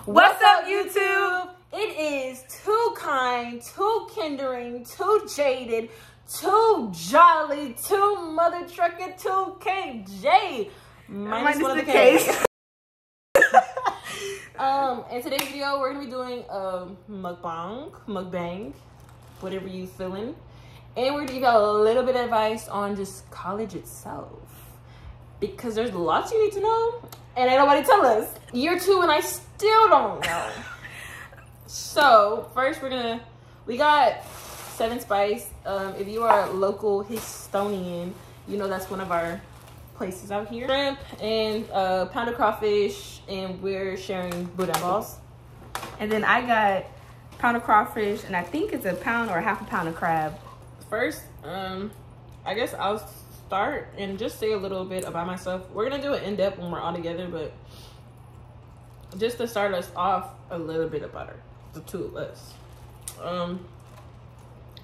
What's up, YouTube? It is too kind, too kindering, too jaded, too jolly, too mother trucker, too KJ. Minus one of the K's. In today's video, we're gonna be doing a mukbang, whatever you feeling, and we're gonna give you a little bit of advice on just college itself, because there's lots you need to know, and ain't nobody tell us. Year 2, and I still don't know. So first, we got 7 Spice. If you are a local Houstonian, you know that's one of our places out here. Shrimp and pound of crawfish, and we're sharing boudin balls. And then I got pound of crawfish, and I think it's a pound or half a pound of crab. First, I guess I'll start and just say a little bit about myself. We're gonna do it in depth when we're all together, but just to start us off, a little bit about her, the two of us.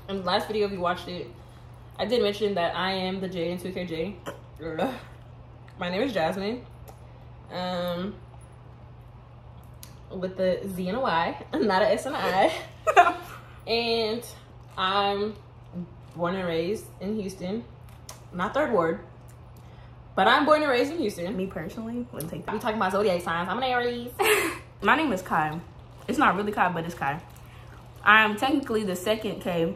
In the last video, if you watched it, I did mention that I am the J in 2KJ. My name is Jasmine, with the Z and a Y, not an S and an I. And I'm born and raised in Houston, not 3rd Ward, but I'm born and raised in Houston. Me personally wouldn't take that. We talking about zodiac signs. I'm an Aries. My name is Kai. It's not really Kai, but it's Kai. I'm technically the 2nd K,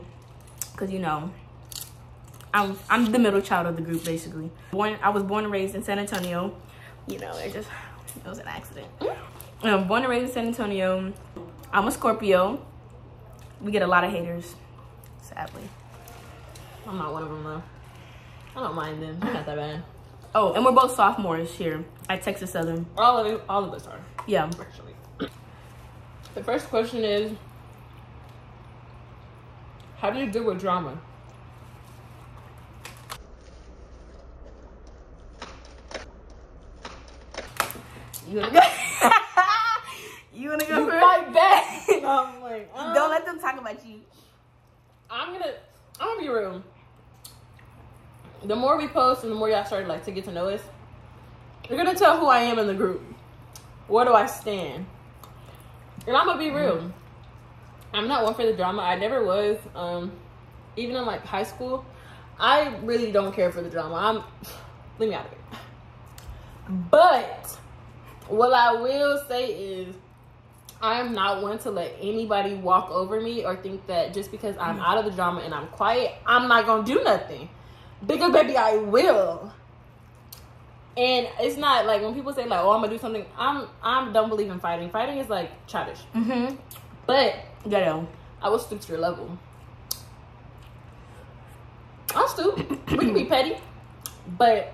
because you know, I'm the middle child of the group, basically. I was born and raised in San Antonio. You know, it was an accident. I'm born and raised in San Antonio. I'm a Scorpio. We get a lot of haters, sadly. I'm not one of them though. I don't mind them. They're not that bad. Oh, and we're both sophomores here at Texas Southern. All of us are. Yeah. Actually. The first question is, how do you deal with drama? You wanna go? You wanna go first? Fight back. I'm like, don't let them talk about you. I'm gonna be real. The more we post and the more y'all start like to get to know us, you're gonna tell who I am in the group. Where do I stand? And I'm gonna be real. I'm not one for the drama. I never was. Even in like high school, I really don't care for the drama. Leave me out of it. But what I will say is, I'm not one to let anybody walk over me or think that just because I'm out of the drama and I'm quiet, I'm not gonna do nothing. Because baby, I will. And it's not like when people say like, "Oh, I'm gonna do something." I don't believe in fighting. Fighting is like childish. But yeah, I will stoop to your level. I'll stoop. We can be petty, but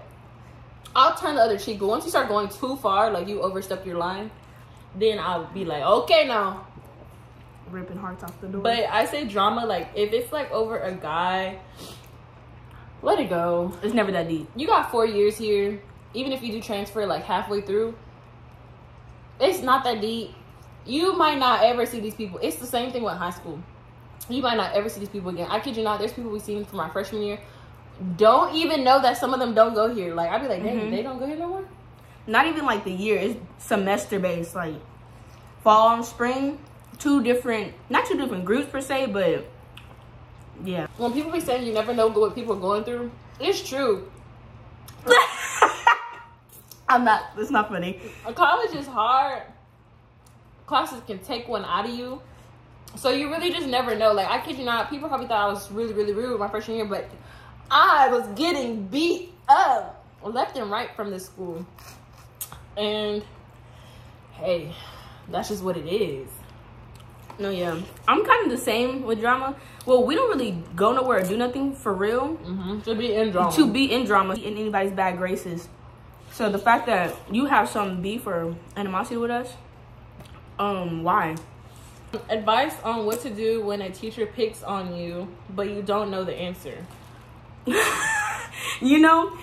I'll turn the other cheek. But once you start going too far, like you overstep your line, then I'll be like, okay, now. Ripping hearts off the door. But I say drama, like, if it's like over a guy, let it go. It's never that deep. You got 4 years here. Even if you do transfer like halfway through, it's not that deep. You might not ever see these people. It's the same thing with high school. You might not ever see these people again. I kid you not, there's people we've seen from our freshman year. Don't even know that some of them don't go here. Like, I'd be like, dang, they don't go here no more? Not even like the year. It's semester based. Like, fall and spring. Not two different groups per se, but yeah. When people be saying you never know what people are going through, it's true. It's not funny. College is hard. Classes can take one out of you. So you really just never know. Like, I kid you not, people probably thought I was really, really rude my freshman year, but I was getting beat up left and right from this school. And hey, that's just what it is. No, yeah. I'm kind of the same with drama. Well, we don't really go nowhere or do nothing for real. To be in drama. In anybody's bad graces. So the fact that you have some beef or animosity with us, why? Advice on what to do when a teacher picks on you, but you don't know the answer. you know,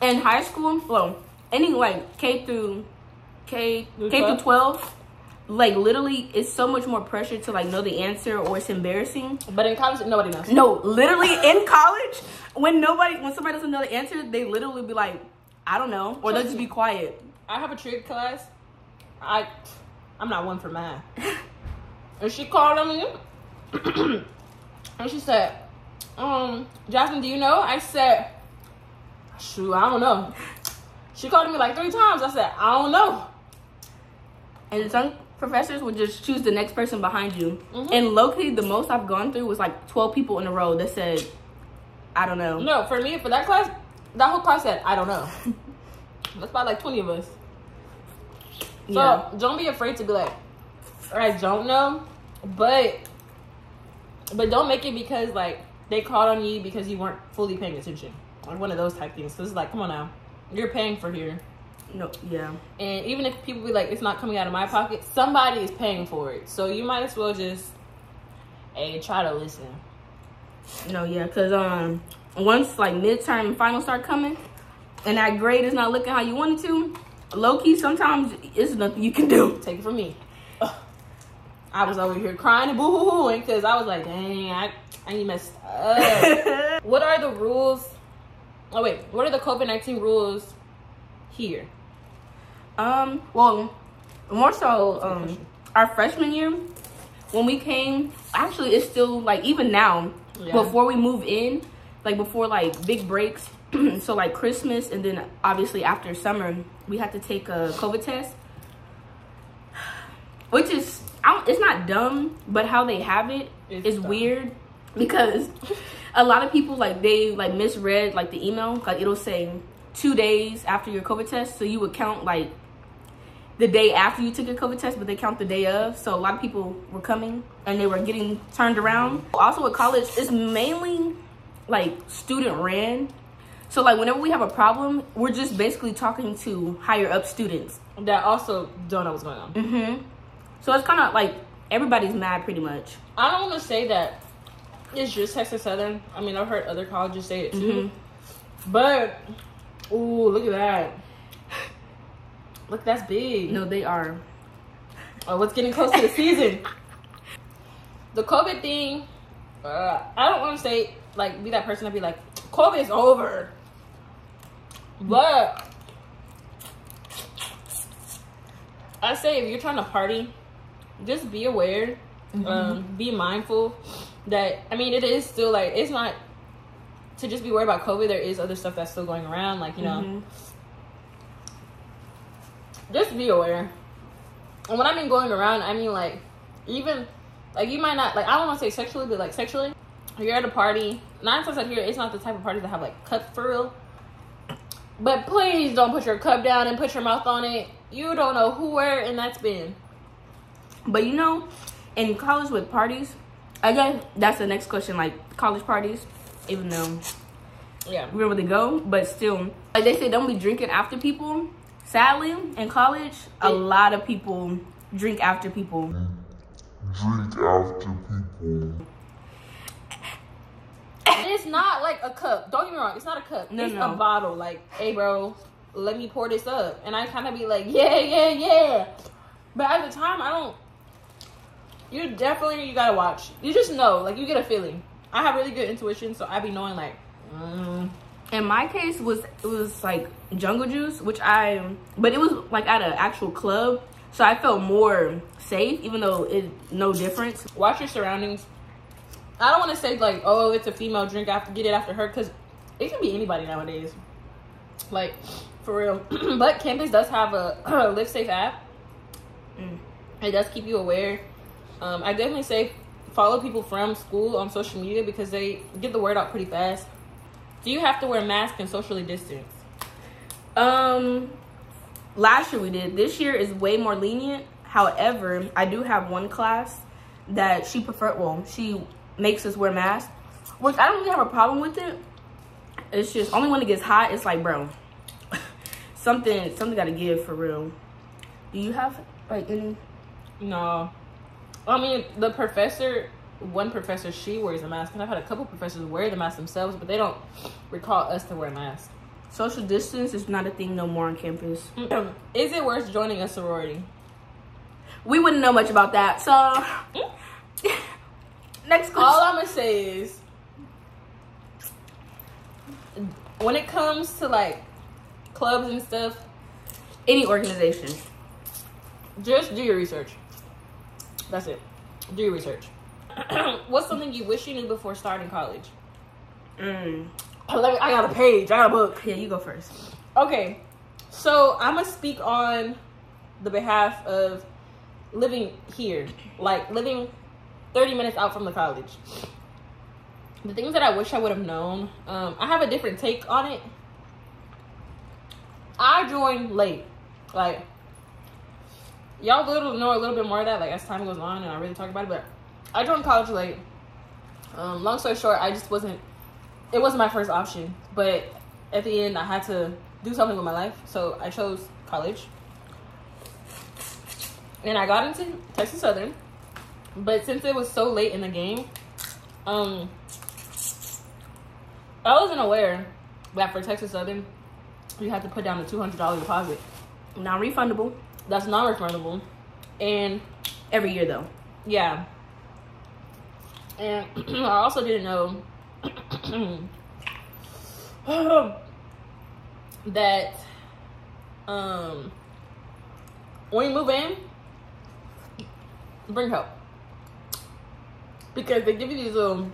in high school, well, any like K through 12, like literally it's so much more pressure to like know the answer, or it's embarrassing. But in college, nobody knows. No, literally in college, when somebody doesn't know the answer, they literally be like, I don't know, or they'll just be quiet. I have a trig class. I'm not one for math. And she called on me. And she said, Jasmine, do you know? I said, shoot, I don't know. She called me like 3 times. I said, I don't know. And some professors would just choose the next person behind you. And low-key, the most I've gone through was like 12 people in a row that said, I don't know. No, for me, for that class, that whole class said, I don't know. That's about like 20 of us. So don't be afraid to be like, I don't know. But don't make it because like they called on you because you weren't fully paying attention. Like one of those type things. Because it's like, come on now. You're paying for here. No, yeah. And even if people be like, it's not coming out of my pocket, somebody is paying for it. So you might as well just, hey, try to listen. No, yeah, because once like midterm and finals start coming, and that grade is not looking how you want it to, low key sometimes it's nothing you can do. Take it from me. Ugh. I was over here crying and boo-hoo-hooing because I was like, dang, I ain't messed up. What are the rules? Oh wait, what are the COVID-19 rules here? Well, more so our freshman year when we came. Actually, it's still like even now. Yeah. Before we move in, like before like big breaks, so like Christmas and then obviously after summer, we had to take a COVID test, which is it's not dumb, but how they have it is weird because a lot of people like they like misread like the email. Like it'll say 2 days after your COVID test, so you would count like the day after you took your COVID test, but they count the day of. So a lot of people were coming and they were getting turned around. Also with college, it's mainly like student ran. So like whenever we have a problem, we're just basically talking to higher up students that also don't know what's going on. So it's kind of like everybody's mad pretty much. I don't want to say that it's just Texas Southern. I mean, I've heard other colleges say it too. But, ooh, look at that. Look, that's big. No, they are. Oh, what's getting close to the season? The COVID thing, I don't want to say, like, be that person that be like, COVID is over. But I say if you're trying to party, just be aware, be mindful that, I mean, it is still, like, it's not to just be worried about COVID. There is other stuff that's still going around, like, you know. Just be aware. And when I mean going around, I mean like even like you might not like I don't want to say sexually, but like sexually, you're at a party. 9 times out of here, it's not the type of party that have like cups for real. But please don't put your cup down and put your mouth on it. You don't know who, where, and that's been. But you know, in college with parties, I guess that's the next question. Like college parties, even though we don't really go, but still, like they say, don't be drinking after people. Sadly, in college, a lot of people drink after people. It's not like a cup. Don't get me wrong. It's not a cup. It's a bottle. Like, hey, bro, let me pour this up. And I kind of be like, yeah. But at the time, I don't. You got to watch. You just know. Like, you get a feeling. I have really good intuition, so I be knowing, like, In my case, it was like jungle juice, but it was like at an actual club, so I felt more safe, even though it's no difference. Watch your surroundings. I don't want to say like, oh, it's a female drink, get it after her, because it can be anybody nowadays. Like, for real. But campus does have a Live Safe app. It does keep you aware. I definitely say follow people from school on social media because they get the word out pretty fast. Do you have to wear a mask and socially distance? Last year we did. This year is way more lenient. However, I do have one class that she makes us wear masks, which I don't really have a problem with it. It's just only when it gets hot, it's like, bro, something gotta give for real. Do you have like any? No. I mean, one professor, she wears a mask, and I've had a couple professors wear the mask themselves, but they don't recall us to wear masks. Social distance is not a thing no more on campus. Is it worth joining a sorority? We wouldn't know much about that, so next question. All I'm gonna say is, when it comes to like clubs and stuff, any organization, Just do your research. That's it. Do your research. What's something you wish you knew before starting college? I got a page. I got a book. Yeah, you go first. Okay. So I'm going to speak on the behalf of living here. Like living 30 minutes out from the college. The things that I wish I would have known. I have a different take on it. I joined late. Like, y'all know a little bit more of that, like, as time goes on and I really talk about it, but I joined college late. Long story short, it wasn't my first option, but at the end, I had to do something with my life, so I chose college. And I got into Texas Southern, but since it was so late in the game, I wasn't aware that for Texas Southern, you have to put down a $200 deposit. Non-refundable. That's non-refundable. And every year, though. Yeah. And I also didn't know that when you move in, bring help. Because they give you these little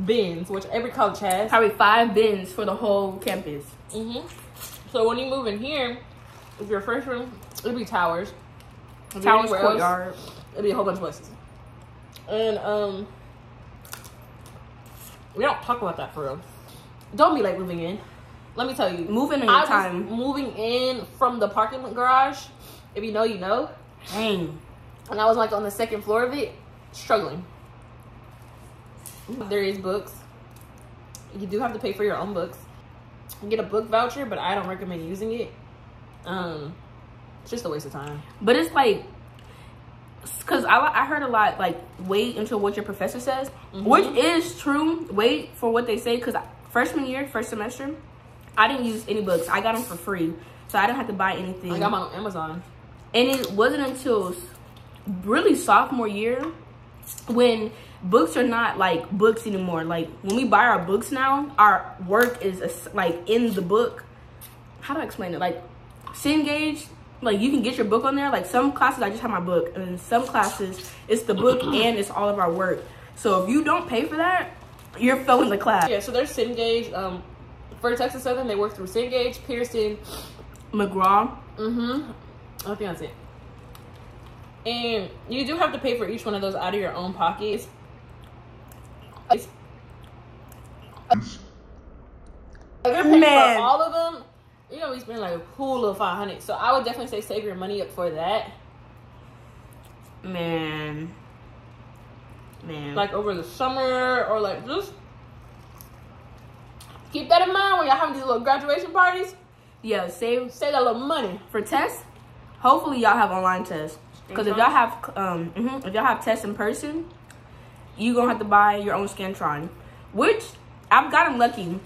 bins, which every college has. Probably 5 bins for the whole campus. So when you move in here, if you're a freshman, it'll be Towers. Towers, Courtyard. It'll be a whole bunch of places. And we don't talk about that for real. Don't be like moving in. Let me tell you. Moving in your time. Moving in from the parking garage. If you know, you know. Dang. And I was like on the 2nd floor of it, struggling. There is books. You do have to pay for your own books. You get a book voucher, but I don't recommend using it. It's just a waste of time. But it's like, because I heard a lot, like, wait until what your professor says, which is true. Wait for what they say, because freshman year, first semester, I didn't use any books. I got them for free, so I didn't have to buy anything. I got mine on Amazon. And it wasn't until really sophomore year when books are not like books anymore. Like, when we buy our books now, our work is like in the book. How do I explain it? Like, Cengage, like, you can get your book on there. Like, some classes I just have my book, and in some classes it's the book and it's all of our work. So if you don't pay for that, you're failing the class. Yeah, so there's Cengage. For Texas Southern, they work through Cengage, Pearson, McGraw. I think that's it. And you do have to pay for each one of those out of your own pockets. If you're paying for all of them, you know, we spend like a cool little $500. So I would definitely say save your money up for that. Man. Like over the summer, or like just keep that in mind when y'all having these little graduation parties. Yeah, save that little money for tests. Hopefully y'all have online tests, because if y'all have tests in person, you gonna have to buy your own Scantron, which I've gotten lucky.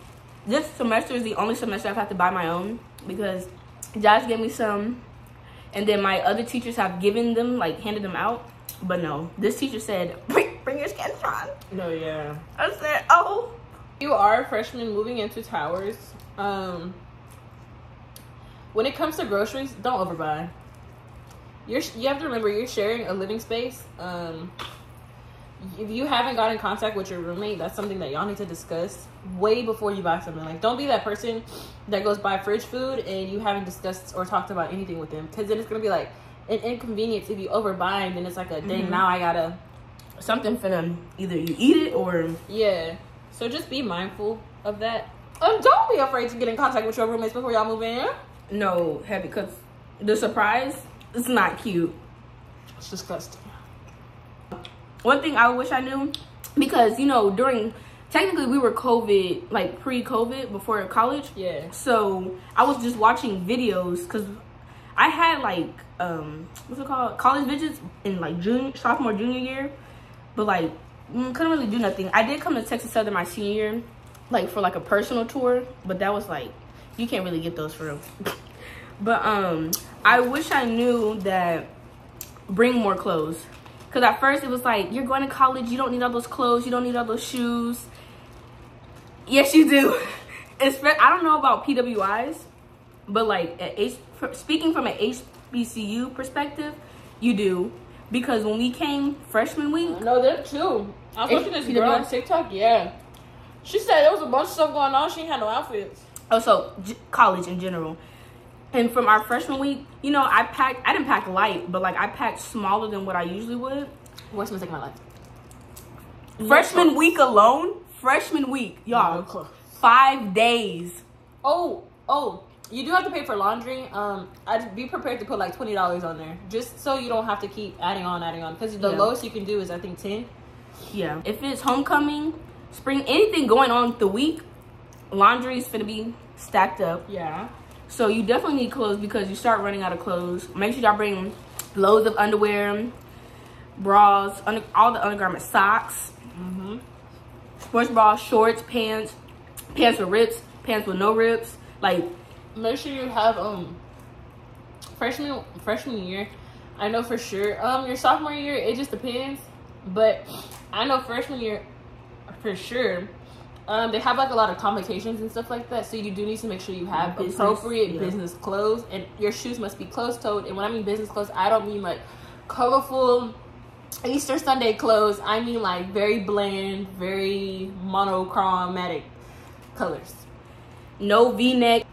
This semester is the only semester I've had to buy my own, because Josh gave me some, and then my other teachers have given them, like, handed them out. But no, this teacher said, bring your Scantron. No, yeah. I said, oh. You are a freshman moving into Towers. When it comes to groceries, don't overbuy. You have to remember, you're sharing a living space. If you haven't got in contact with your roommate, that's something that y'all need to discuss way before you buy something. Like, don't be that person that goes buy fridge food and you haven't discussed or talked about anything with them, because then it's gonna be like an inconvenience if you overbuy, and then it's like a dang, now I gotta something for them. Either you eat it or So just be mindful of that. Don't be afraid to get in contact with your roommates before y'all move in. No, heavy, because the surprise is not cute. It's disgusting. One thing I wish I knew, because, you know, technically we were COVID, like pre-COVID, before college. Yeah. So I was just watching videos, because I had like, what's it called? College visits in like sophomore, junior year. But like, couldn't really do nothing. I did come to Texas Southern my senior year, like for like a personal tour. But that was like, you can't really get those for real. But I wish I knew that bring more clothes. Because at first it was like, you're going to college, you don't need all those clothes, you don't need all those shoes. Yes, you do. I don't know about PWIs, but like, speaking from an HBCU perspective, You do. Because when we came freshman week. No, them too. I was watching this girl on TikTok. Yeah. She said there was a bunch of stuff going on. She ain't had no outfits. Oh, so college in general. And from our freshman week, you know, I didn't pack light, but like I packed smaller than what I usually would. Worst mistake of my life. Freshman week alone? Freshman week, y'all. 5 days. Oh, you do have to pay for laundry. I'd be prepared to put like $20 on there, just so you don't have to keep adding on. Because the lowest you can do is I think 10. Yeah. If it's homecoming, spring, anything going on the week, laundry is finna be stacked up. Yeah. So you definitely need clothes because you start running out of clothes. Make sure y'all bring loads of underwear, bras, all the undergarment, socks, sports bras, shorts, pants with rips, pants with no rips. Like, make sure you have freshman year. I know for sure. Your sophomore year, it just depends. But I know freshman year for sure. They have like a lot of convocations and stuff like that, so you do need to make sure you have appropriate business clothes, and your shoes must be closed-toed. And when I mean business clothes, I don't mean like colorful Easter Sunday clothes. I mean like very bland, very monochromatic colors. No V-neck.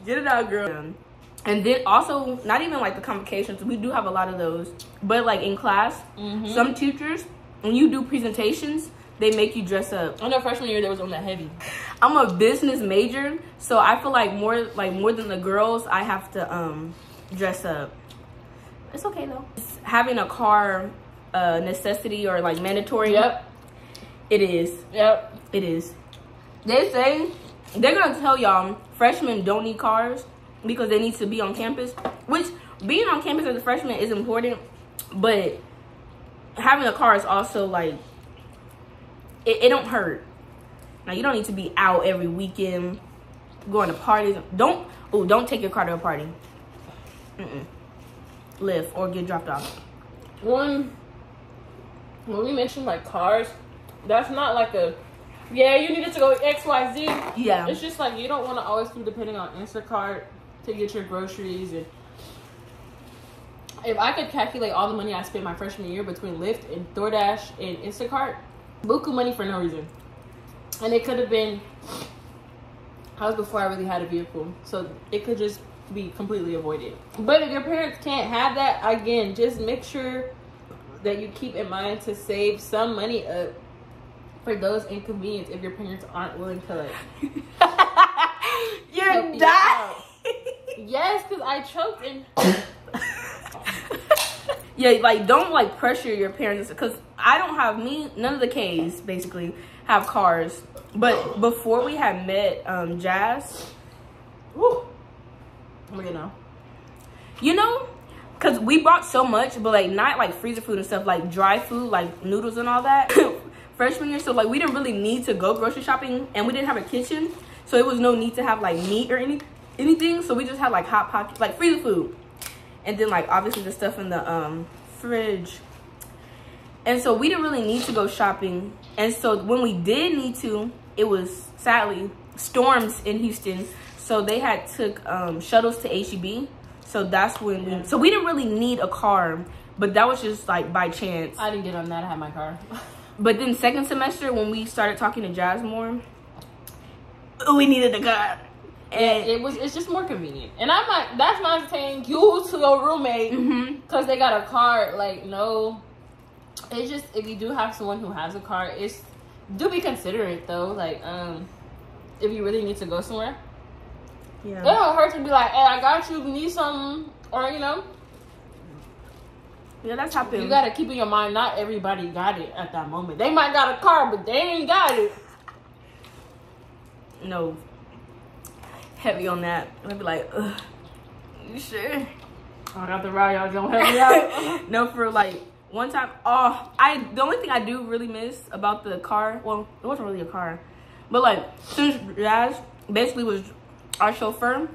Get it out, girl. And then also, not even like the convocations, we do have a lot of those. But like in class, some teachers, when you do presentations, they make you dress up. I know freshman year there was on that heavy. I'm a business major, so I feel like more than the girls, I have to dress up. It's okay though. It's having a car necessity or like mandatory. Yep. It is. Yep. It is. They say they're gonna tell y'all freshmen don't need cars because they need to be on campus, which being on campus as a freshman is important, but having a car is also like, it don't hurt. Now, you don't need to be out every weekend, going to parties. Don't take your car to a party. Live or get dropped off. When we mentioned like cars, that's not like a, yeah, you needed to go XYZ. Yeah. It's just like you don't want to always be depending on Instacart to get your groceries. And if I could calculate all the money I spent my freshman year between Lyft and DoorDash and Instacart, buku money for no reason. And it could have been, that was before I really had a vehicle, so it could just be completely avoided. But if your parents can't have that, again, just make sure that you keep in mind to save some money up for those inconveniences if your parents aren't willing to like You're dying. Yes, because I choked and yeah, like don't like pressure your parents, because I don't have, none of the K's basically have cars. But before we had met Jazz, woo, you know, because we bought so much, but like not like freezer food and stuff, like dry food, like noodles and all that. Freshman year, so like we didn't really need to go grocery shopping, and we didn't have a kitchen, so it was no need to have like meat or anything. So we just had like hot pocket, like freezer food, and then like obviously the stuff in the fridge. And so we didn't really need to go shopping. And so when we did need to, it was sadly storms in Houston, so they had took shuttles to HEB. So that's when so we didn't really need a car, but that was just like by chance. I didn't get on that. I had my car. But then second semester, when we started talking to Jazz more, we needed a car. And it's just more convenient. And I'm like, that's not saying you to your roommate because they got a car. Like, no. It's just, if you do have someone who has a car, do be considerate though. Like, if you really need to go somewhere. Yeah. It don't hurt to be like, hey, I got you, need something, or, you know. Yeah, that's happening. You gotta keep in your mind, not everybody got it at that moment. They might got a car, but they ain't got it. No. Heavy on that. I'd be like, ugh, you sure? I got the ride, y'all don't help me out. No, for like one time, the only thing I do really miss about the car, well, it wasn't really a car, but like, since Jazz basically was our chauffeur,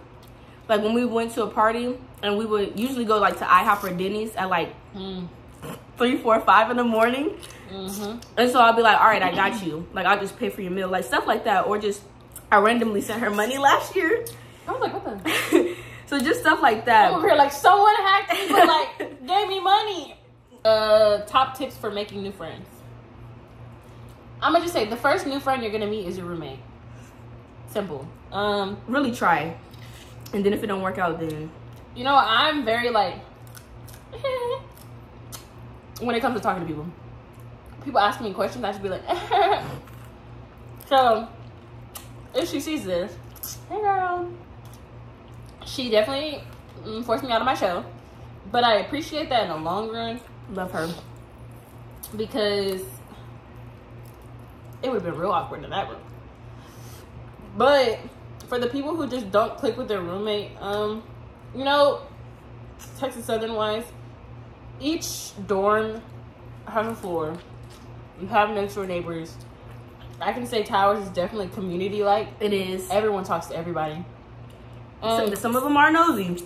like when we went to a party, and we would usually go like to IHOP or Denny's at like 3, 4, 5 in the morning. And so I'll be like, all right, I got you. Like, I'll just pay for your meal, like stuff like that. Or just, I randomly sent her money last year. I was like, what the? So just stuff like that. I'm over here like, someone hacked me, but like, gave me money. Top tips for making new friends. I'm gonna just say, the first new friend you're gonna meet is your roommate. Simple. Really try. And then if it don't work out, then... You know, I'm very like... when it comes to talking to people. People ask me questions, I should be like... So, if she sees this, hey girl. She definitely forced me out of my show. But I appreciate that in the long run. Love her. Because it would have been real awkward in that room. But for the people who just don't click with their roommate, you know, Texas Southern wise, each dorm has a floor. You have next door neighbors. I can say Towers is definitely community-like. It is. Everyone talks to everybody. Some of them are nosy.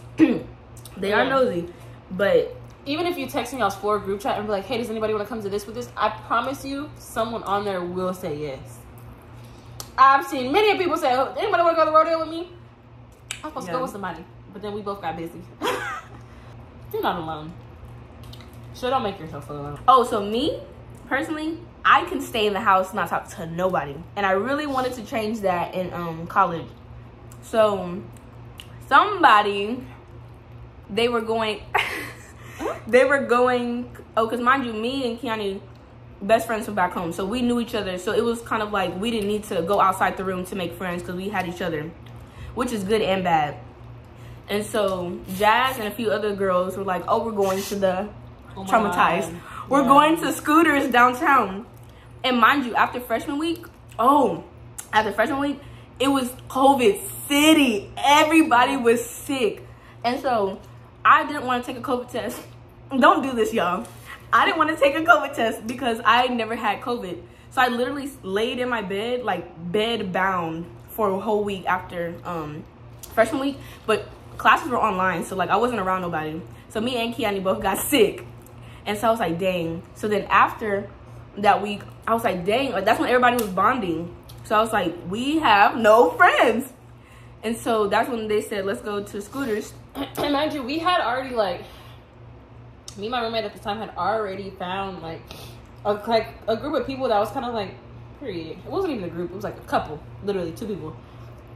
They are nosy. But even if you texting y'all's floor group chat and be like, hey, does anybody want to come to this with this? I promise you, someone on there will say yes. I've seen many people say, oh, anybody want to go to the rodeo with me? I'm supposed to go with somebody. But then we both got busy. You're not alone. So don't make yourself feel alone. Oh, so me, personally, I can stay in the house and not talk to nobody. And I really wanted to change that in college. So somebody, they were going, oh, because mind you, me and Kiani, best friends from back home. So we knew each other. So it was kind of like we didn't need to go outside the room to make friends because we had each other, which is good and bad. And so Jazz and a few other girls were like, oh, we're going to the traumatized. We're going to Scooters downtown. And mind you, after freshman week, it was COVID city. Everybody was sick. And so I didn't want to take a COVID test. Don't do this, y'all. I didn't want to take a COVID test because I never had COVID. So I literally laid in my bed, like bed bound for a whole week after freshman week. But classes were online, so like I wasn't around nobody. So me and Kiani both got sick. And so I was like, dang. So then after that week, I was like, dang, like that's when everybody was bonding. So I was like, we have no friends. And so that's when they said, let's go to Scooters. And mind you, we had already like, me and my roommate at the time had already found like a group of people that was kind of like, period. It wasn't even a group, it was like a couple, literally 2 people.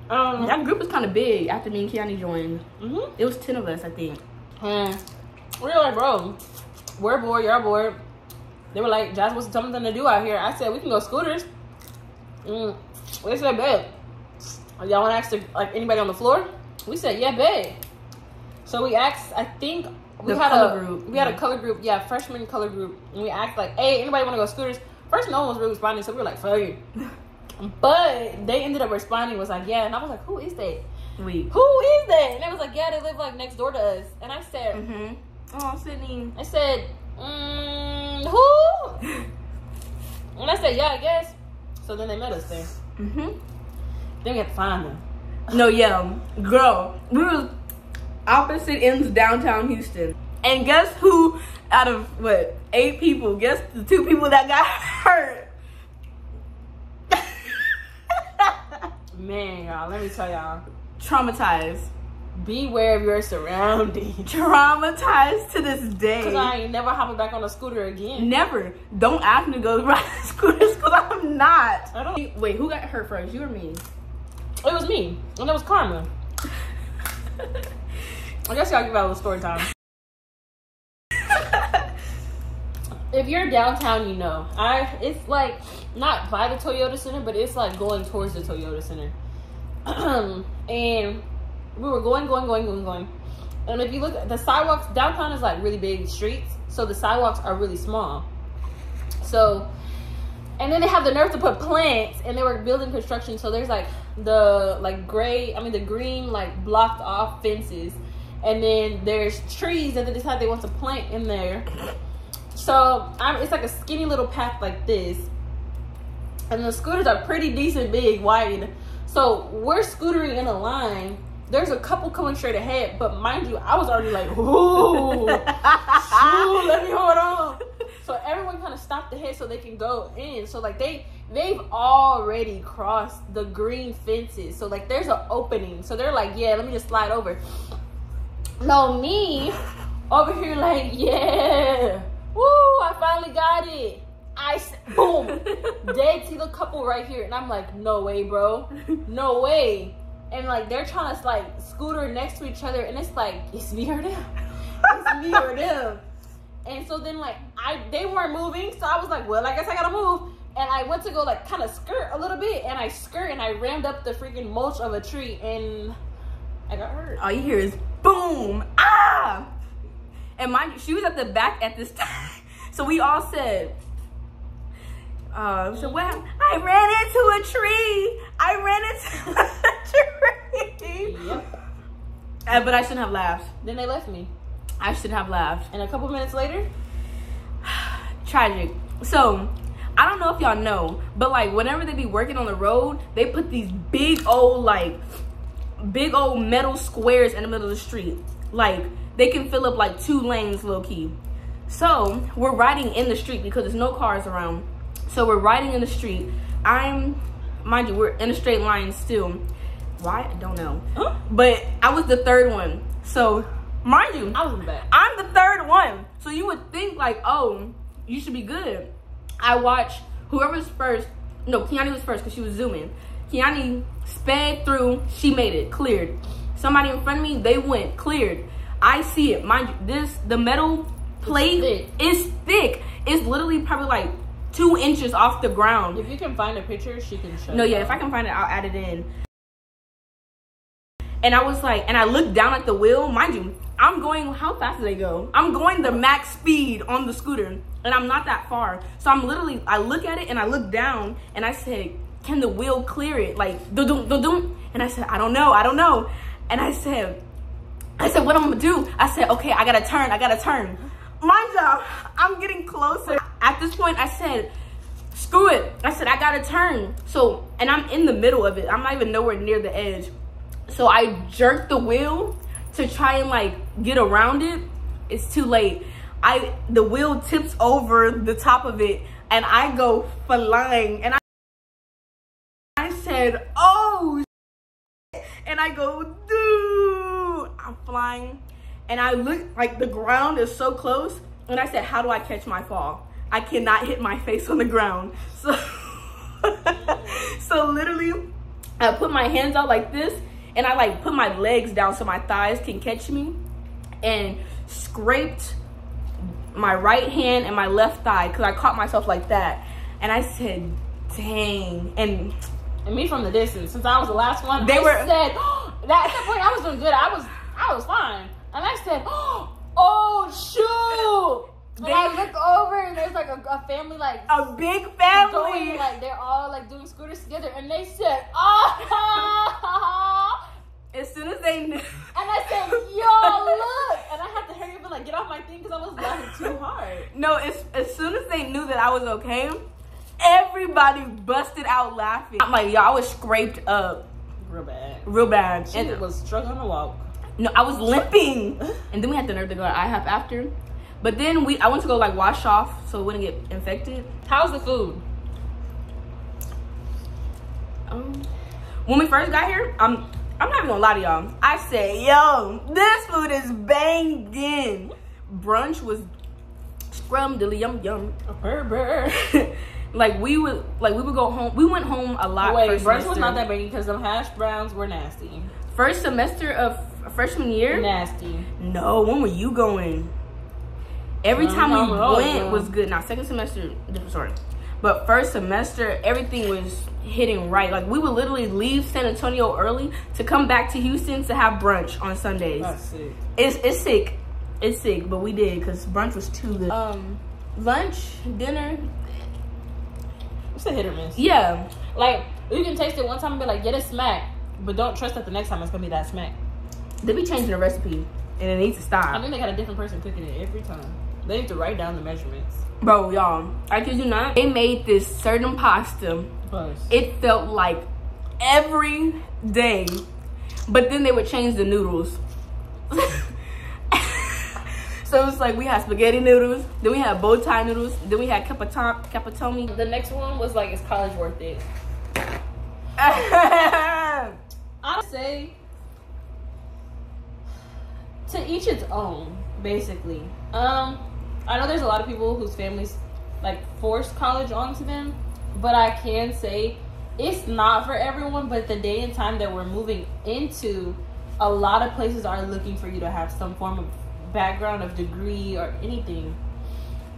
That group was kind of big after me and Kiani joined. Mm-hmm. It was 10 of us, I think. And we were like, bro, we're bored, you're bored. They were like, Jazz wants something to do out here. I said, we can go Scooters. They said, babe, y'all want to ask like anybody on the floor? We said, yeah, babe. So we asked, I think we had a color group, yeah, freshman color group. And we asked like, hey, anybody want to go Scooters? First, no one was really responding, so we were like, fuck it. But they ended up responding, was like, yeah. And I was like, who is that? Who is that? And they was like, yeah, they live like next door to us. And I said, oh, Sydney. I said, who? And I said, yeah, I guess. So then they met us there. Then we had to find them. No, yeah, girl, we were opposite ends of downtown Houston. And guess who, out of what, 8 people, guess the 2 people that got hurt? Man, y'all, let me tell y'all. Traumatized. Beware of your surroundings. Traumatized to this day. Because I ain't never hopping back on a scooter again. Never. Don't ask me to go ride scooters because I'm not. I don't. Wait, who got hurt first? You or me? It was me. And it was Karma. I guess y'all give out a little story time. If you're downtown, you know. It's like not by the Toyota Center, but it's like going towards the Toyota Center. And we were going. And if you look at the sidewalks, downtown is like really big streets. So the sidewalks are really small. So, and then they have the nerve to put plants, and they were building construction. So there's like the green like blocked off fences. And then there's trees that they decide they want to plant in there. So it's like a skinny little path like this. And the scooters are pretty decent big, wide. So we're scootering in a line. There's a couple coming straight ahead. But mind you, I was already like, ooh, let me hold on. So everyone kind of stopped ahead so they can go in. So like they they've already crossed the green fences. So, like, there's an opening. So, they're like, yeah, let me just slide over. No, me over here like, yeah. Woo, I finally got it. Boom. Dead to the couple right here. And I'm like, no way, bro. No way. And, like, they're trying to, like, scooter next to each other. And it's like, it's me or them. It's me or them. And so then, like, they weren't moving. So I was like, well, I guess I gotta move. And I went to go, like, kind of skirt a little bit. And I skirt and I rammed up the freaking mulch of a tree. And I got hurt. All you hear is boom. Ah! And mind you, she was at the back at this time. So we all said, so what happened? I ran into a tree. Yep. But I shouldn't have laughed. Then they left me. I should have laughed. And a couple minutes later, tragic. So I don't know if y'all know, but like whenever they be working on the road, they put these big old metal squares in the middle of the street. Like they can fill up like 2 lanes low key. So we're riding in the street because there's no cars around. So we're riding in the street. Mind you, we're in a straight line still. Why? I don't know. Huh? But I was the 3rd one. So mind you, I was in the back. I'm the 3rd one. So you would think like, oh, you should be good. I watched whoever's first. No, Kiani was first because she was zooming. Kiani sped through. She made it. Cleared. Somebody in front of me, they went. Cleared. I see it. Mind you, the metal plate is thick. It's literally probably like 2 inches off the ground. If you can find a picture, she can show No, yeah, if I can find it, I'll add it in. And I was like, and I looked down at the wheel. Mind you, I'm going, how fast do they go? I'm going the max speed on the scooter, and I'm not that far. So I'm literally, I look at it, and I look down, and I said, can the wheel clear it? Like, dum dum dum. And I said, I don't know. And I said, what I'm gonna do? I said, okay, I gotta turn. Mind you, I'm getting closer. At this point, I said, screw it. I said, I gotta turn. So, and I'm in the middle of it. I'm not even nowhere near the edge. So I jerked the wheel to try and like get around it. It's too late. The wheel tips over the top of it and I go flying. And I said, oh, and I go, dude, I'm flying. And I look like the ground is so close. And I said, how do I catch my fall? I cannot hit my face on the ground. So, so literally, I put my hands out like this. And I like put my legs down so my thighs can catch me. And scraped my right hand and my left thigh. Because I caught myself like that. And I said, dang. And me from the distance, since I was the last one, they said, at that point, I was doing good. I was fine. And I said, oh, shoot. And I look over and there's like a family, like a big family. Going, like they're all like doing scooters together. And they said, oh. As soon as they knew. And I said, yo, look. And I had to hurry up and like get off my thing because I was laughing too hard. No, as soon as they knew that I was okay, everybody busted out laughing. I'm like, yo, I was scraped up. Real bad. She was struggling to walk. No, I was limping. And then we had the nerve to go to IHOP after. But then I went to go like wash off so it wouldn't get infected. How's the food? When we first got here, I'm not even gonna lie to y'all. I said, yo, this food is banging. Brunch was scrum dilly yum yum. Like we would go home. We went home a lot. Wait, brunch was not that banging because them hash browns were nasty. First semester of freshman year? Nasty. No, when were you going? Every time we went was good. Now, second semester, different story. But first semester, everything was hitting right. Like, we would literally leave San Antonio early to come back to Houston to have brunch on Sundays. That's sick. It's sick. It's sick, but we did because brunch was too good. Lunch, dinner. It's a hit or miss. Yeah. Like, you can taste it one time and be like, get a smack. But don't trust that the next time it's going to be that smack. They be changing the recipe, and it needs to stop. I think they got a different person cooking it every time. They need to write down the measurements. Bro, y'all, I kid you not. They made this certain pasta. It felt like every day. But then they would change the noodles. So it's like we had spaghetti noodles, then we had bow tie noodles, then we had capitomi. The next one was like, is college worth it? I would say to each its own, basically. I know there's a lot of people whose families like force college onto them, but I can say it's not for everyone. But the day and time that we're moving into, a lot of places are looking for you to have some form of background of degree or anything.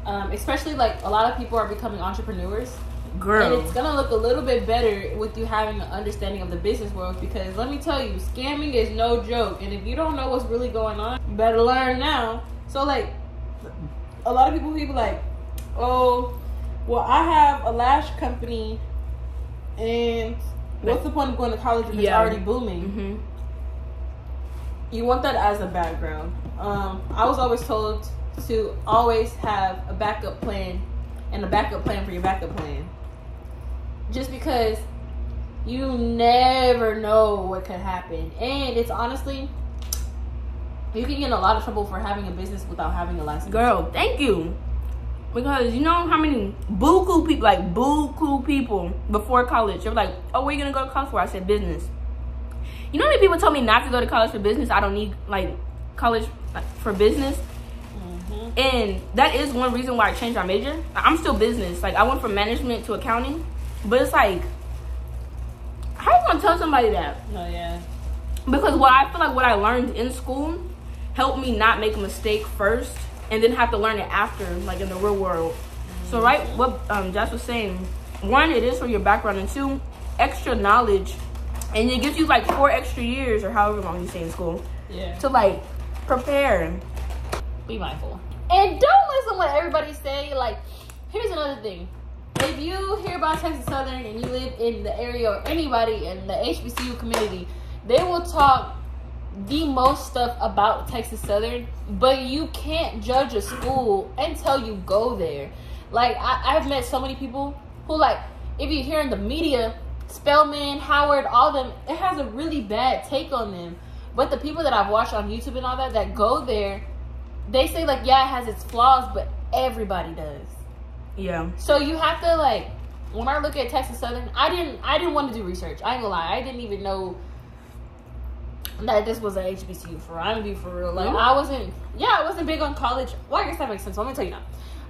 Especially like a lot of people are becoming entrepreneurs. Girl. And it's gonna look a little bit better with you having an understanding of the business world, because let me tell you, scamming is no joke. And if you don't know what's really going on, you better learn now. So like, a lot of people be like, oh, well, I have a lash company, and what's the point of going to college if it's already booming? Mm-hmm. You want that as a background. I was always told to always have a backup plan and a backup plan for your backup plan. Just because you never know what could happen. And it's honestly, you can get in a lot of trouble for having a business without having a license. Girl, thank you. Because you know how many buku people before college, they were like, oh, where are you going to go to college for? I said business. You know how many people told me not to go to college for business? I don't need like college for business. Mm-hmm. And that is one reason why I changed my major. I'm still business. Like I went from management to accounting. But it's like, how are you gonna tell somebody that? Oh yeah. Because I feel like what I learned in school helped me not make a mistake first and then have to learn it after, like in the real world. Mm-hmm. So right, what Jess was saying, one, it is for your background, and two, extra knowledge, and it gives you like 4 extra years or however long you stay in school. Yeah. To like prepare. Be mindful. And don't listen what everybody say. Like, here's another thing. If you hear about Texas Southern and you live in the area, or anybody in the HBCU community, they will talk the most stuff about Texas Southern, but you can't judge a school until you go there. Like, I've met so many people who, like, if you hear in the media, Spelman, Howard, all them, it has a really bad take on them. But the people that I've watched on YouTube and all that go there, they say, like, yeah, it has its flaws, but everybody does. Yeah. So you have to, like, when I look at Texas Southern, I didn't want to do research. I ain't gonna lie. I didn't even know that this was an HBCU for. I'm gonna be for real. Like, I wasn't big on college. Well, I guess that makes sense. Let me tell you now.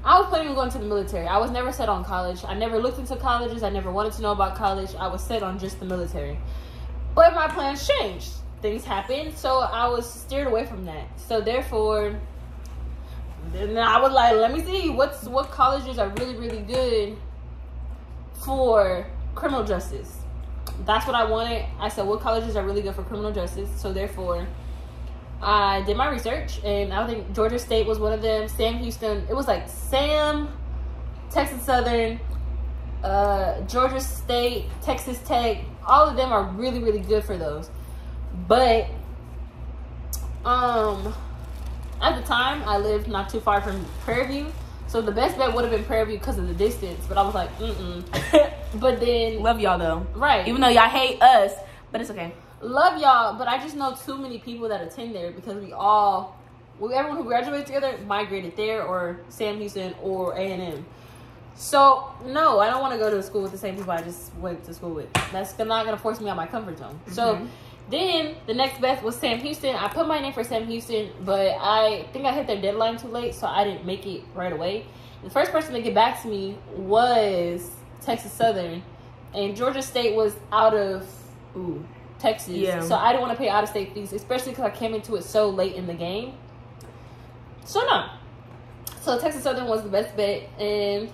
I was planning on going to the military. I was never set on college. I never looked into colleges. I never wanted to know about college. I was set on just the military. But my plans changed. Things happened, so I was steered away from that. So therefore, then I was like, let me see what colleges are really, really good for criminal justice. That's what I wanted. I said, what colleges are really good for criminal justice? So therefore, I did my research, and I think Georgia State was one of them. Sam Houston. It was like Sam, Texas Southern, Georgia State, Texas Tech. All of them are really, really good for those. But at the time, I lived not too far from Prairie View, so the best bet would have been Prairie View because of the distance. But I was like, But then, love y'all though, right? Even though y'all hate us, but it's okay. Love y'all, but I just know too many people that attend there because everyone who graduated together migrated there, or Sam Houston or A&M. So no, I don't want to go to a school with the same people I just went to school with. That's not gonna force me out of my comfort zone. Mm-hmm. So then the next best was Sam Houston. I put my name for Sam Houston, but I think I hit their deadline too late, so I didn't make it right away. The first person to get back to me was Texas Southern, and Georgia State was out of Texas. Yeah. So I didn't want to pay out-of-state fees, especially because I came into it so late in the game. So no. So Texas Southern was the best bet, and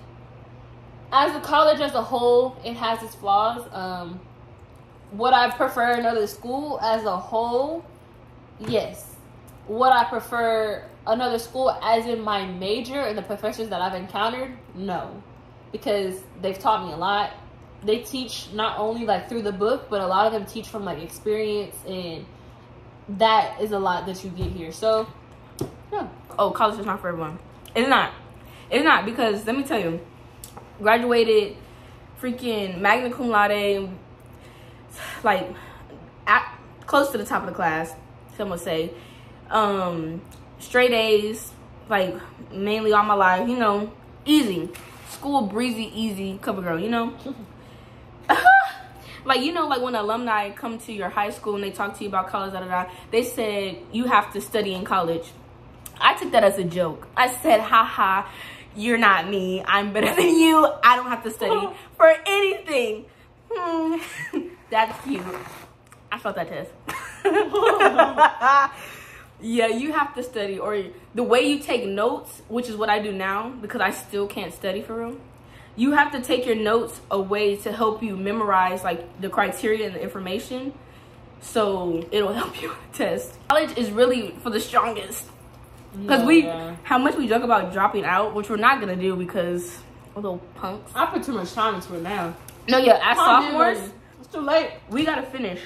as a college as a whole, it has its flaws. Would I prefer another school as a whole? Yes. Would I prefer another school as in my major and the professors that I've encountered? No. Because they've taught me a lot. They teach not only like through the book, but a lot of them teach from like experience, and that is a lot that you get here. So, yeah. Oh, college is not for everyone. It's not. It's not, because let me tell you, graduated freaking magna cum laude, like close to the top of the class, some would say. Straight A's, like mainly all my life, you know, easy. School breezy, easy, cover girl, you know? Like, you know, like when alumni come to your high school and they talk to you about college, they said you have to study in college. I took that as a joke. I said, haha, you're not me. I'm better than you. I don't have to study for anything. That's cute. I felt that test. Yeah, you have to study, or the way you take notes, which is what I do now because I still can't study for real. You have to take your notes away to help you memorize like the criteria and the information, so it'll help you on the test. College is really for the strongest, because how much we joke about dropping out, which we're not gonna do because we're little punks. I put too much time into it now. No, yeah, as sophomores, it's too late. We gotta finish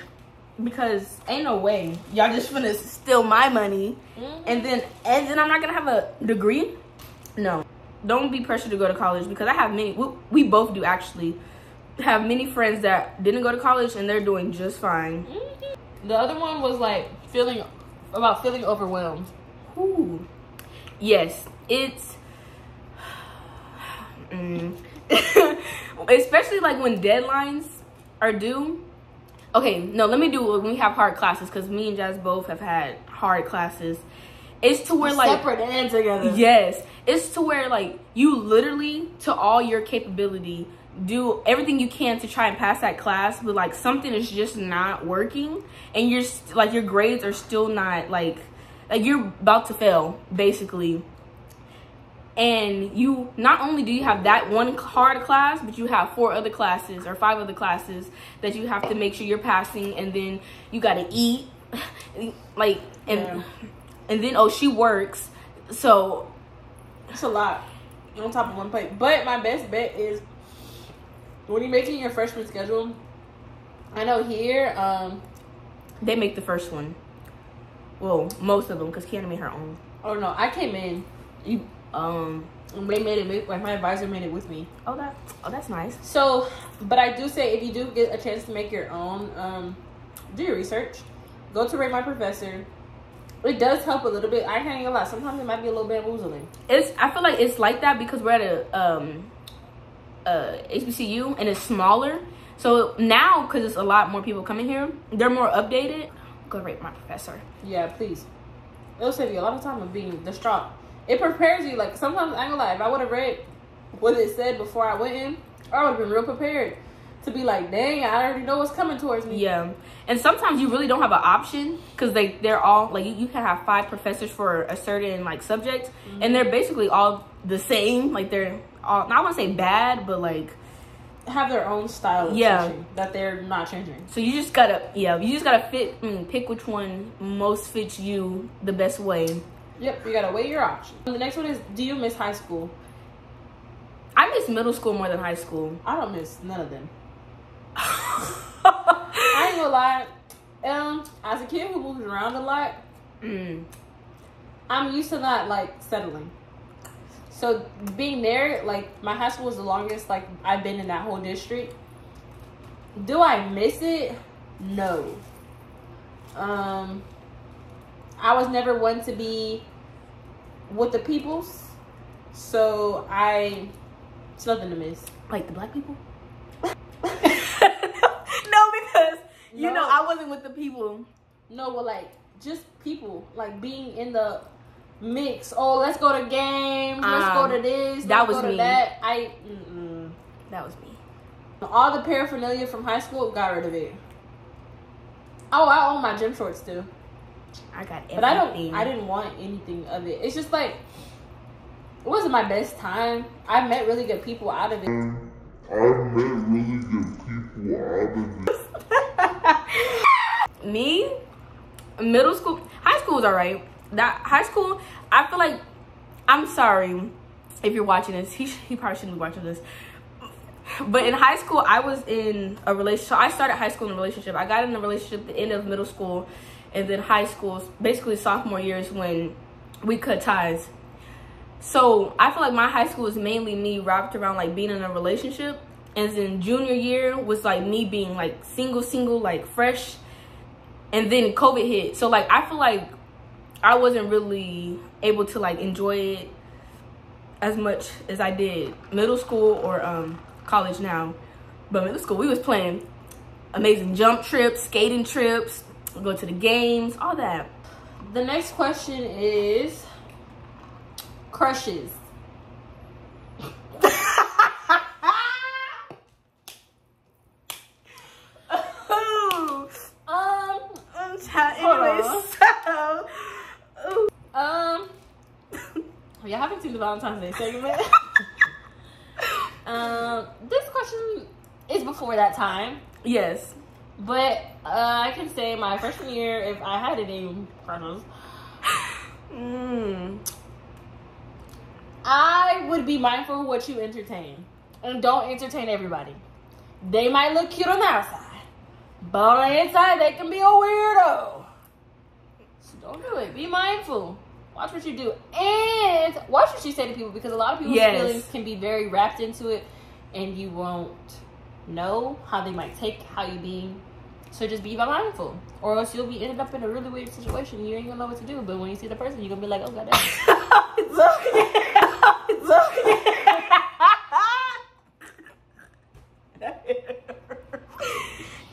because ain't no way y'all just finna steal my money, and then I'm not gonna have a degree. No. Don't be pressured to go to college because I have many, we both do actually, have many friends that didn't go to college and they're doing just fine. The other one was like feeling overwhelmed. Ooh. Yes, it's, especially like when deadlines are due. Okay, no, let me do it when we have hard classes because me and Jazz both have had hard classes. It's to where like separate and together. Yes, it's to where like you literally, to all your capability, do everything you can to try and pass that class, but like something is just not working, and you're like your grades are still not like you're about to fail basically. And you not only do you have that one hard class, but you have 4 other classes or 5 other classes that you have to make sure you're passing, and then you gotta eat, like and then, oh, she works. So it's a lot on top of one plate. But my best bet is when you're making your freshman schedule. I know here, they make the first one. Well, most of them, because Kiana made her own. Oh no, I came in. They made it. Like my advisor made it with me. Oh, that's nice. So, but I do say if you do get a chance to make your own, do your research. Go to Rate My Professor. It does help a little bit. I can't even lie. Sometimes it might be a little bamboozling. I feel like it's like that because we're at a HBCU and it's smaller. So now, because it's a lot more people coming here, they're more updated. Go Rate My Professor. Yeah, please. It'll save you a lot of time of being distraught. It prepares you. Like sometimes I ain't gonna lie. If I would have read what it said before I went in, I would have been real prepared to be like, dang, I already know what's coming towards me. Yeah. And sometimes you really don't have an option because they're all like you can have 5 professors for a certain like subject, and they're basically all the same. Like they're all, I wouldn't say bad, but like have their own style of teaching that they're not changing. So you just gotta pick which one most fits you the best way. Yep, you gotta weigh your options. The next one is, do you miss high school? I miss middle school more than high school. I don't miss none of them. I ain't gonna lie. As a kid who moves around a lot, I'm used to not like settling. So being there, like my high school was the longest like I've been in that whole district. Do I miss it? No. I was never one to be with the peoples, so it's nothing to miss. Like the black people? No, because you know I wasn't with the people. No, but like just people, like being in the mix. Oh, let's go to games. Let's go to this. That was go to me. That That was me. All the paraphernalia from high school, got rid of it. Oh, I own my gym shorts too. I got everything. But I didn't want anything of it. It's just like it wasn't my best time. I met really good people out of it. Me, middle school, high school was alright. That high school, I feel like, I'm sorry if you're watching this. He probably shouldn't be watching this. But in high school, I was in a relationship. I started high school in a relationship. I got in a relationship at the end of middle school, and then high school, basically sophomore year is when we cut ties. So I feel like my high school was mainly me wrapped around like being in a relationship, and then junior year was like me being like single, like fresh, and then COVID hit. So like I feel like I wasn't really able to like enjoy it as much as I did middle school or college now. But middle school, we was playing amazing jump trips, skating trips, go to the games, all that. The next question is crushes. Y'all haven't seen the Valentine's Day segment. This question is before that time. Yes. But I can say my freshman year, if I had any crushes, I would be mindful of what you entertain. And don't entertain everybody. They might look cute on the outside, but on the inside, they can be a weirdo. So don't do it. Be mindful. Watch what you do. And watch what you say to people, because a lot of people's feelings can be very wrapped into it, and you won't know how they might take how you being. So just be mindful, or else you'll be ended up in a really weird situation. You ain't gonna know what to do, but when you see the person, you're gonna be like, oh goddamn. It's okay. It's okay.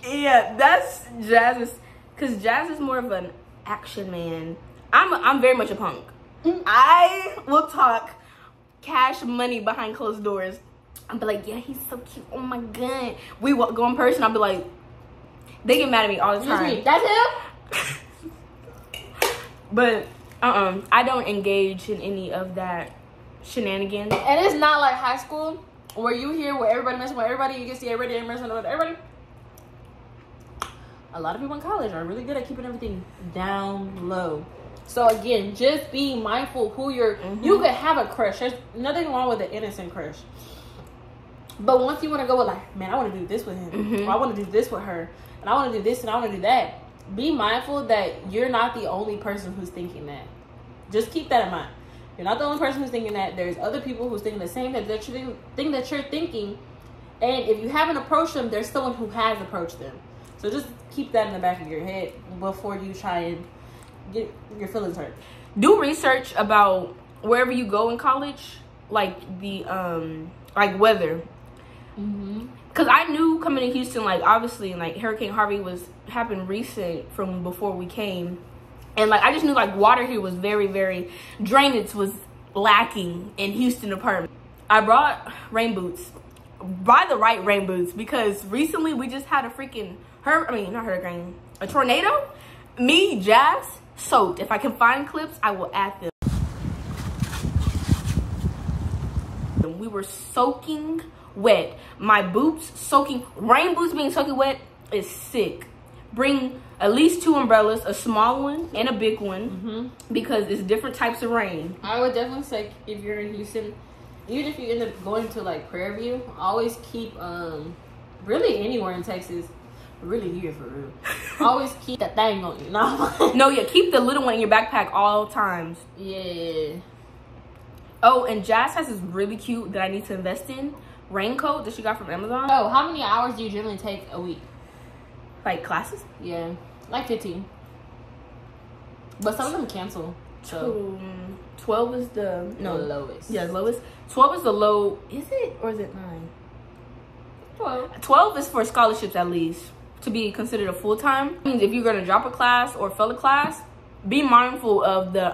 Yeah, that's Jazz's, because Jazz is more of an action man. I'm very much a punk. I will talk cash money behind closed doors. I'll be like, yeah, he's so cute. Oh my god. We go in person. I'll be like, they get mad at me all the time. That's him. But I don't engage in any of that shenanigans. And it's not like high school where you hear where everybody messing with everybody. You can see everybody messing with everybody. A lot of people in college are really good at keeping everything down low. So again, just be mindful who you're. You could have a crush. There's nothing wrong with an innocent crush. But once you want to go with like, man, I want to do this with him, or I want to do this with her, and I want to do this and I want to do that. Be mindful that you're not the only person who's thinking that. Just keep that in mind. You're not the only person who's thinking that. There's other people who's thinking the same that thing that you're thinking. And if you haven't approached them, there's someone who has approached them. So just keep that in the back of your head before you try and get your feelings hurt. Do research about wherever you go in college, like the like weather. Because I knew coming to Houston, like obviously, like Hurricane Harvey happened recent from before we came, and like I just knew like water here was very, very, drainage was lacking in Houston apartment. I brought rain boots. Buy the right rain boots, because recently we just had a freaking a tornado. Me, Jazz, soaked. If I can find clips, I will add them. We were soaking wet. My boots soaking, rain boots being soaking wet is sick. Bring at least 2 umbrellas, a small one and a big one, because it's different types of rain. I would definitely say if you're in Houston, even if you end up going to like Prairie View, always keep really anywhere in Texas, really here for real, always keep that thing on you. No, yeah, keep the little one in your backpack all times. Yeah. Oh, and Jazz has this really cute that I need to invest in raincoat that she got from Amazon. Oh, how many hours do you generally take a week? Like classes? Yeah, like 15. But some of them cancel. So 12 is the lowest. Yeah, lowest. 12 is the low. Is it, or is it 9? 12. 12 is for scholarships at least, to be considered a full-time. Means if you're gonna drop a class or fail a class, be mindful of the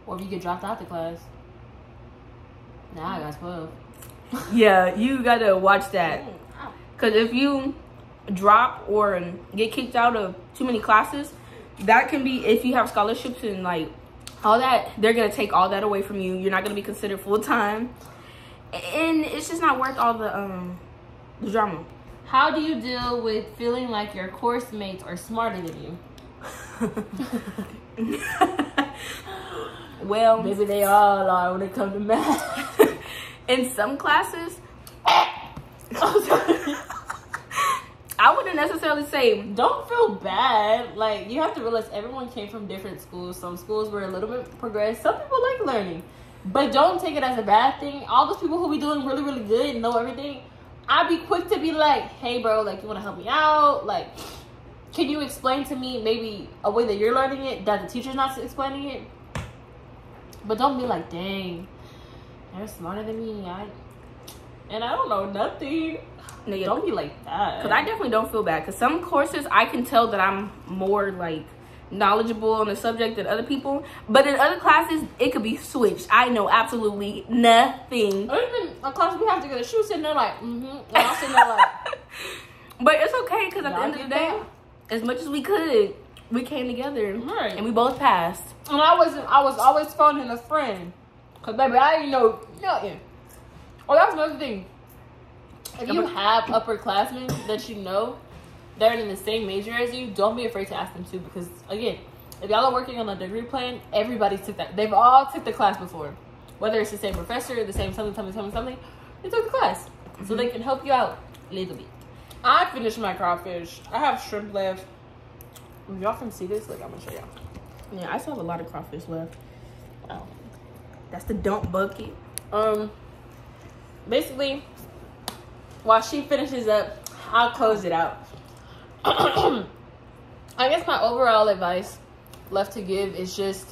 or if you get dropped out the class. Now I got 12. Yeah, you gotta watch that, because if you drop or get kicked out of too many classes, that can be, if you have scholarships and like all that, they're gonna take all that away from you. You're not gonna be considered full-time, and it's just not worth all the drama. How do you deal with feeling like your course mates are smarter than you? Well, maybe they all are when it comes to math. In some classes, I wouldn't necessarily say, don't feel bad. Like, you have to realize everyone came from different schools. Some schools were a little bit progressed. Some people like learning. But don't take it as a bad thing. All those people who be doing really, really good and know everything, I'd be quick to be like, hey, bro, like, you want to help me out? Like, can you explain to me maybe a way that you're learning it that the teacher's not explaining it? But don't be like, dang, they're smarter than me. And I don't know nothing. No, yeah. Don't be like that. Because I definitely don't feel bad. Because some courses, I can tell that I'm more, like, knowledgeable on the subject than other people. But in other classes, it could be switched. I know absolutely nothing. Even a class we have together, she was sitting there like, and I'm sitting there like. But it's okay, because at the end of the day, as much as we could, we came together. Right. And we both passed. And I was always phoning a friend. Because, baby, I didn't know nothing. Oh, that's another thing. If you have upperclassmen that you know, they're in the same major as you, don't be afraid to ask them too. Because, again, if y'all are working on a degree plan, everybody took that. They've all took the class before. Whether it's the same professor, the same something, they took the class. So they can help you out a little bit. I finished my crawfish. I have shrimp left. If y'all can see this, like, I'm going to show y'all. Yeah, I still have a lot of crawfish left. Oh, that's the dump bucket. Basically, while she finishes up, I'll close it out. I guess my overall advice left to give is just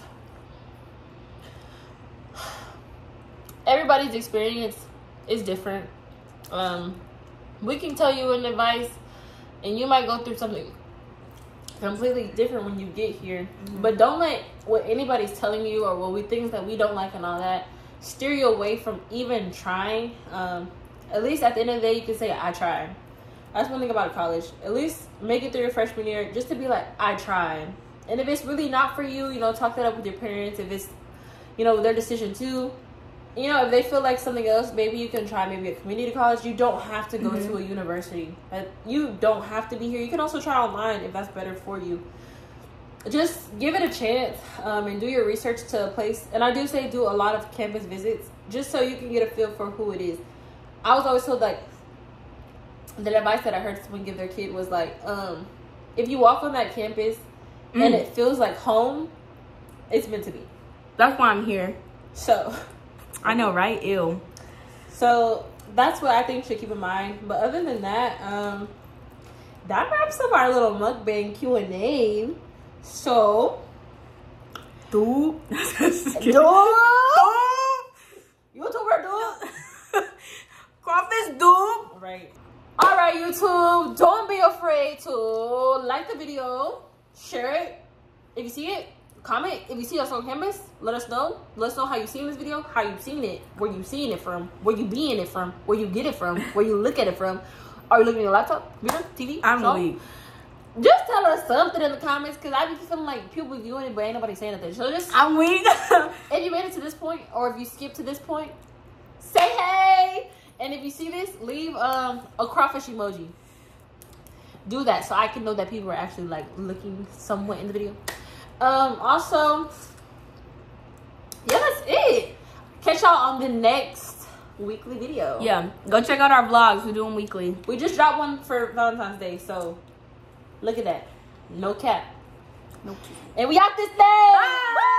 everybody's experience is different. We can tell you an advice, and you might go through something completely different when you get here. But don't let what anybody's telling you or what we things that we don't like and all that steer you away from even trying. At least at the end of the day, you can say, I tried. That's one thing about college. At least make it through your freshman year just to be like, I tried. And if it's really not for you, talk that up with your parents. If it's, their decision too. If they feel like something else, maybe you can try maybe a community college. You don't have to go to a university. You don't have to be here. You can also try online if that's better for you. Just give it a chance and do your research to a place. And I do say do a lot of campus visits just so you can get a feel for who it is. I was always told, like, the advice that I heard someone give their kid was, like, if you walk on that campus and it feels like home, it's meant to be. That's why I'm here. So. I know, right? Ew. So, that's what I think you should keep in mind. But other than that, that wraps up our little mukbang Q&A. So. Dude. YouTuber dude. Crawfish dude. Right. Alright, YouTube. Don't be afraid to like the video. Share it. If you see it, comment. If you see us on campus, let us know. Let us know how you seen this video, how you seen it, where you seeing it from, where you being it from, where you get it from, where you look at it from. Are you looking at your laptop, computer, TV? I'm weak. Just tell us something in the comments, because I be feeling like people viewing it, but ain't nobody saying nothing. So just, I'm weak. If you made it to this point, or if you skipped to this point, say hey. And if you see this, leave a crawfish emoji. Do that so I can know that people are actually like looking somewhat in the video. Also, yeah, that's it. Catch y'all on the next weekly video. Yeah, go check out our vlogs. We're doing weekly. We just dropped one for Valentine's Day, so look at that. No cap. No cap. And we out this thing. Bye.